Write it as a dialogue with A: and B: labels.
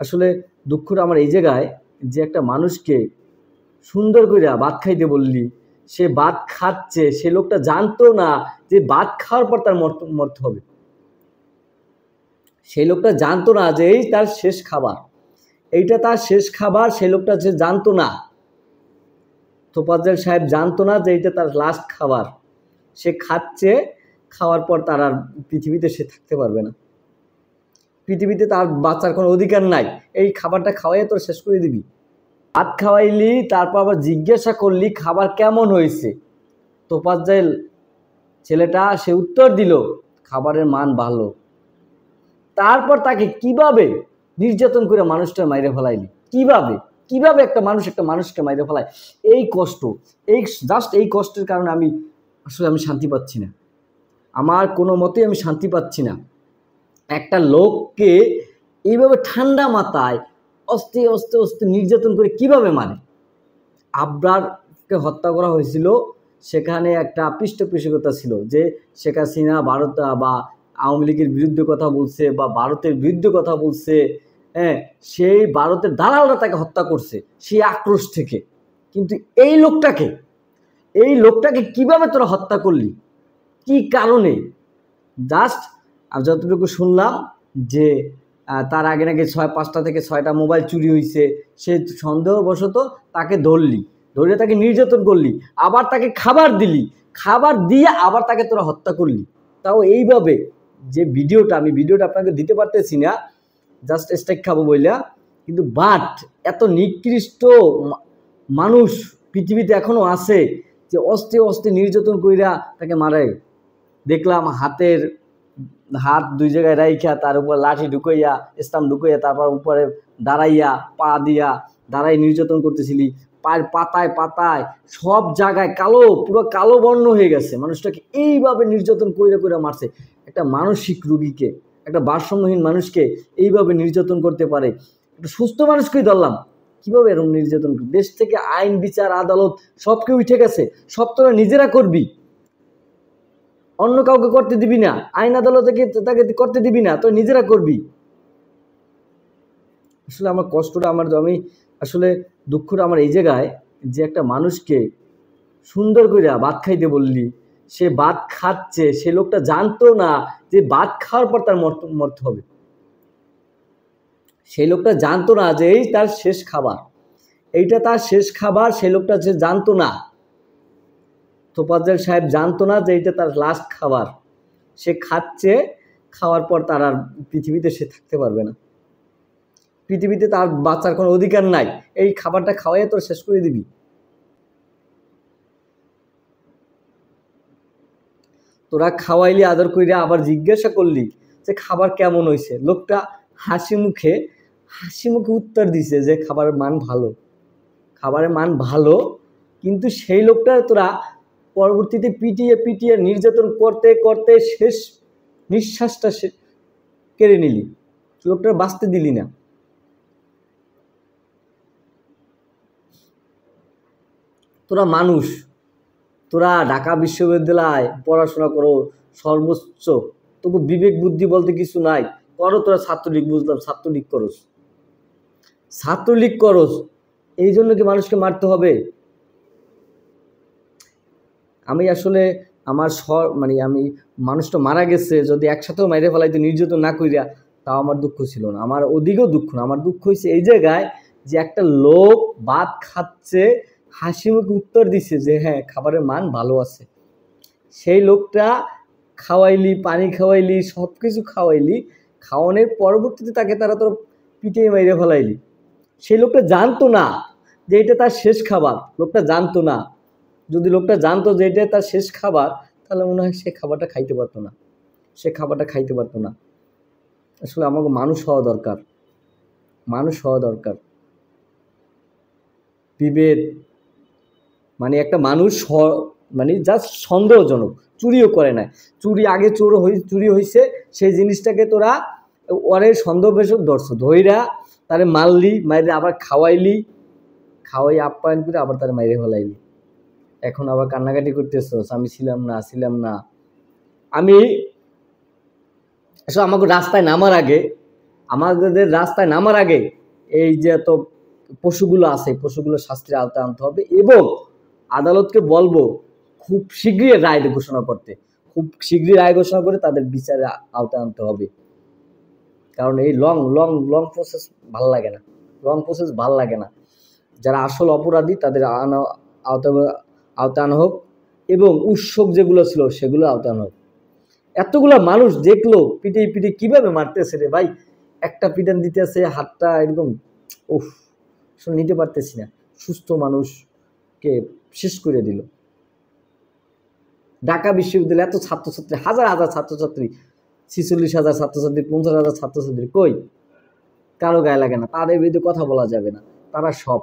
A: আসলে দুঃখটা আমার এই জায়গায় যে একটা মানুষকে সুন্দর করে ভাত খাইতে বললি, সে ভাত খাচ্ছে, সে লোকটা জানতো না যে ভাত খাওয়ার পর তার মরতে হবে। সেই লোকটা জানতো না যে এই তার শেষ খাবার, এইটা তার শেষ খাবার। সেই লোকটা যে জানতো না, তোফাজ্জল সাহেব জানতো না যে এইটা তার লাস্ট খাবার। সে খাচ্ছে, খাওয়ার পর তার আর পৃথিবীতে সে থাকতে পারবে না। পৃথিবীতে তার বাঁচার কোনো অধিকার নাই। এই খাবারটা খাওয়াই তোর শেষ করে দিবি। ভাত খাওয়াইলি, তারপর আবার জিজ্ঞাসা করলি খাবার কেমন হয়েছে। তোফাজ্জল ছেলেটা সে উত্তর দিল খাবারের মান ভালো। তারপর তাকে কিভাবে নির্যাতন করে মানুষটা মাইরে ফেলাইলি, কিভাবে একটা মানুষকে মাইরে ফেলায়। এই কষ্ট, এই কষ্টের কারণে আমি শান্তি পাচ্ছি না। আমার কোনো মতেই আমি শান্তি পাচ্ছি না। একটা লোককে এইভাবে ঠান্ডা মাথায় অস্তে নির্যাতন করে কিভাবে মারে। আবরারকে হত্যা করা হয়েছিল, সেখানে একটা পৃষ্ঠপোষকতা ছিল যে শেখ হাসিনা ভারত বা আওয়ামী লীগের বিরুদ্ধে কথা বলছে বা ভারতের বিরুদ্ধে কথা বলছে। হ্যাঁ, সেই ভারতের দালালরা তাকে হত্যা করছে সেই আক্রোশ থেকে। কিন্তু এই লোকটাকে কিভাবে তোরা হত্যা করলি, কি কারণে? জাস্ট যতটুকু শুনলাম যে তার আগে নাকি 5টা থেকে 6টা মোবাইল চুরি হয়েছে। সে সন্দেহবশত তাকে ধরে তাকে নির্যাতন করলি, আবার তাকে খাবার দিলি, খাবার দিয়ে আবার তাকে তোরা হত্যা করলি। তাও এইভাবে যে আমি ভিডিওটা আপনাকে দিতে পারতেছি না, জাস্ট স্ট্রাইক খাবো বইলা। কিন্তু বাট এত নিকৃষ্ট মানুষ পৃথিবীতে এখনো আছে যে অস্তে নির্যাতন কইরা তাকে মারে। দেখলাম হাত 2 জায়গায় রাইখা তার উপর লাঠি ঢুকাইয়া, স্টাম্প ঢুকাইয়া, তারপর উপরে দাঁড়াইয়া পা দিয়া দাঁড়াই নির্যাতন করতেছিলি। পায়ের পাতায় সব জায়গায় পুরো কালো বর্ণ হয়ে গেছে। মানুষটাকে এইভাবে নির্যাতন কইরা মারছে। একটা মানসিক রোগীকে, একটা ভারসাম্যহীন মানুষকে এইভাবে নির্যাতন করতে পারে। একটা সুস্থ মানুষকেই ধরলাম, কিভাবে এরকম নির্যাতন? দেশ থেকে আইন, বিচার, আদালত সবকে উঠে গেছে। সব তোরা নিজেরা করবি, অন্য কাউকে করতে দিবি না। আইন আদালতে তাকে করতে দিবি না, তো নিজেরা করবি। আসলে আমার কষ্টটা আমি আসলে দুঃখটা আমার এই জায়গায় যে একটা মানুষকে সুন্দর করে ভাত খাইতে বললি, সে ভাত খাচ্ছে, সে লোকটা জানতো না যে ভাত খাওয়ার পর তার মরতে হবে। সেই লোকটা জানতো না যে এই তার শেষ খাবার, এইটা তার শেষ খাবার। সেই লোকটা যে জানতো না, তোফাজ্জল সাহেব জানতো না যে এইটা তার লাস্ট খাবার। সে খাচ্ছে, খাওয়ার পর তার আর পৃথিবীতে সে থাকতে পারবে না। পৃথিবীতে তার বাঁচার কোনো অধিকার নাই। এই খাবারটা খাওয়াই তোর শেষ করে দিবি। তোরা খাওয়াইলি, আদর কইরা, আবার জিজ্ঞাসা করলি যে খাবার কেমন হয়েছে। লোকটা হাসি মুখে উত্তর দিছে যে খাবারের মান ভালো। কিন্তু সেই লোকটা তোরা পরবর্তীতে পিটিয়ে নির্যাতন করতে শেষ নিঃশ্বাসটা কেড়ে নিলি, লোকটার বাঁচতে দিলি না। তোরা মানুষ, তোরা ঢাকা বিশ্ববিদ্যালয় পড়াশোনা করো সর্বোচ্চ, তবু বিবেক বুদ্ধি বলতে কিছু নাই। করো তোরা ছাত্রলীগ, বুঝলাম ছাত্রলীগ করস, এই জন্য কি মানুষকে মারতে হবে? আমি আসলে আমি মানুষটা মারা গেছে, যদি একসাথেও মাইরে ফেলাইতে নির্যাতন না কইরা, তাও আমার দুঃখ ছিল না। আমার ওদিকেও দুঃখ না, আমার দুঃখ হয়েছে এই জায়গায় যে একটা লোক ভাত খাচ্ছে, হাসি মুখে উত্তর দিছে যে হ্যাঁ খাবারের মান ভালো আছে। সেই লোকটা খাওয়াইলি, পানি খাওয়াইলি, সব কিছু খাওয়াইলি, খাওয়ানোর পরবর্তীতে তাকে তারা তোর পিটিয়ে মাইরে ফেলাইলি। সেই লোকটা জানতো না যে এটা তার শেষ খাবার। লোকটা জানতো না। যদি লোকটা জানতো যে এটা তার শেষ খাবার, তাহলে মনে হয় সে খাবারটা খাইতে পারতো না। আসলে আমাকে মানুষ হওয়া দরকার। বিবেক একটা মানুষ জাস্ট সন্দেহজনক। চুরিও করে নাই, আগে চুরি হয়েছে, সেই জিনিসটাকে তোরা ওরে সন্দেহবেশক ধইরা তারে মারলি, আবার খাওয়াই আপ্যায়ন করে আবার তারে মাইরে ফেলাইলি। এখন আবার কান্নাকাটি করতেছস, আমি ছিলাম না। আমি আসলে আমাকে রাস্তায় নামার আগে আমাদের রাস্তায় নামার আগে এই যে এত পশুগুলো আছে পশুগুলো শাস্তির আওতায় আনতে হবে এবং আদালতকে বলবো খুব শীঘ্রই রায় ঘোষণা করতে, খুব শীঘ্রই রায় ঘোষণা করে তাদের বিচারের আওতায় আনতে হবে। কারণ এই লং লং লং প্রসেস ভাল লাগে না, লং প্রসেস ভাল লাগে না। যারা আসল অপরাধী তাদের আওতায় আনা হোক এবং উৎসব যেগুলো ছিল সেগুলো আওতায় আনা হোক। এতগুলা মানুষ দেখলো পিটে পিটে কিভাবে মারতেছে রে ভাই, একটা পিটান দিতেছে হাতটা একদম উফ, নিতে পারতেছি না। সুস্থ মানুষকে শেষ করে দিল। ঢাকা বিশ্ববিদ্যালয়ে এত ছাত্রছাত্রী, হাজার হাজার ছাত্রছাত্রী, 46,000 ছাত্রছাত্রী, 50,000 ছাত্রছাত্রী, কই কারো গায়ে লাগে না? তাদের বিরুদ্ধে কথা বলা যাবে না, তারা সব